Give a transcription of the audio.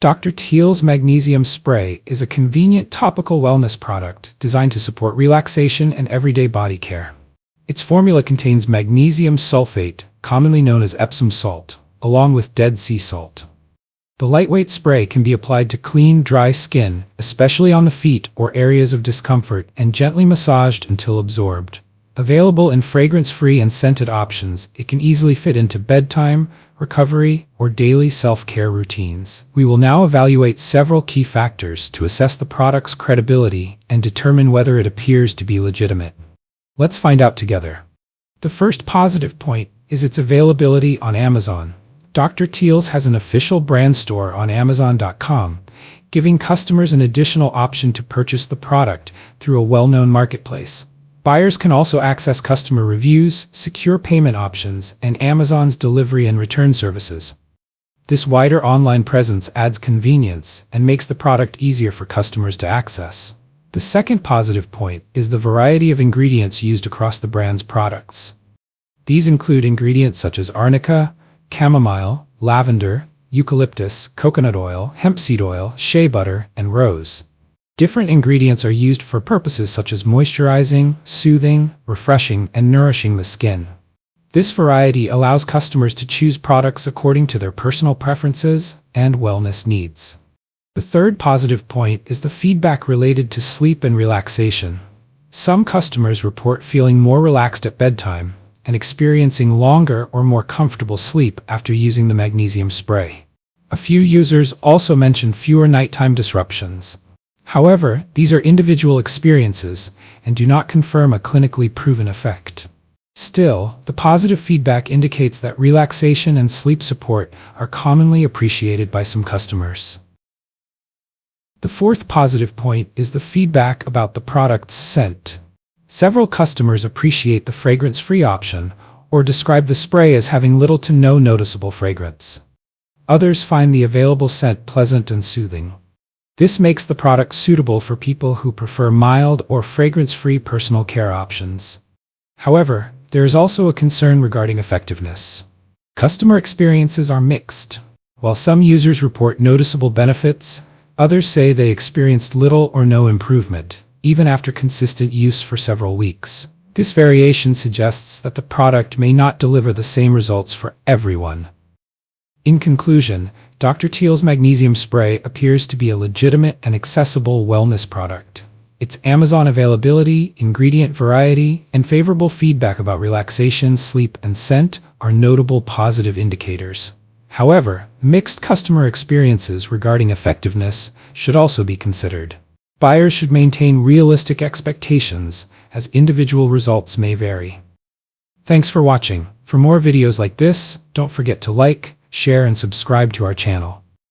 Dr. Teal's Magnesium Spray is a convenient topical wellness product designed to support relaxation and everyday body care. Its formula contains magnesium sulfate, commonly known as Epsom salt, along with Dead Sea salt. The lightweight spray can be applied to clean, dry skin, especially on the feet or areas of discomfort, and gently massaged until absorbed. Available in fragrance-free and scented options, it can easily fit into bedtime, recovery, or daily self-care routines. We will now evaluate several key factors to assess the product's credibility and determine whether it appears to be legitimate. Let's find out together. The first positive point is its availability on Amazon. Dr. Teal's has an official brand store on Amazon.com, giving customers an additional option to purchase the product through a well-known marketplace. Buyers can also access customer reviews, secure payment options, and Amazon's delivery and return services. This wider online presence adds convenience and makes the product easier for customers to access. The second positive point is the variety of ingredients used across the brand's products. These include ingredients such as arnica, chamomile, lavender, eucalyptus, coconut oil, hemp seed oil, shea butter, and rose. Different ingredients are used for purposes such as moisturizing, soothing, refreshing, and nourishing the skin. This variety allows customers to choose products according to their personal preferences and wellness needs. The third positive point is the feedback related to sleep and relaxation. Some customers report feeling more relaxed at bedtime and experiencing longer or more comfortable sleep after using the magnesium spray. A few users also mention fewer nighttime disruptions. However, these are individual experiences and do not confirm a clinically proven effect. Still, the positive feedback indicates that relaxation and sleep support are commonly appreciated by some customers. The fourth positive point is the feedback about the product's scent. Several customers appreciate the fragrance-free option or describe the spray as having little to no noticeable fragrance. Others find the available scent pleasant and soothing. This makes the product suitable for people who prefer mild or fragrance-free personal care options. However, there is also a concern regarding effectiveness. Customer experiences are mixed. While some users report noticeable benefits, others say they experienced little or no improvement, even after consistent use for several weeks. This variation suggests that the product may not deliver the same results for everyone. In conclusion, Dr. Teal's Magnesium Spray appears to be a legitimate and accessible wellness product. Its Amazon availability, ingredient variety, and favorable feedback about relaxation, sleep, and scent are notable positive indicators. However, mixed customer experiences regarding effectiveness should also be considered. Buyers should maintain realistic expectations, as individual results may vary. Thanks for watching. For more videos like this, don't forget to like, share, and subscribe to our channel.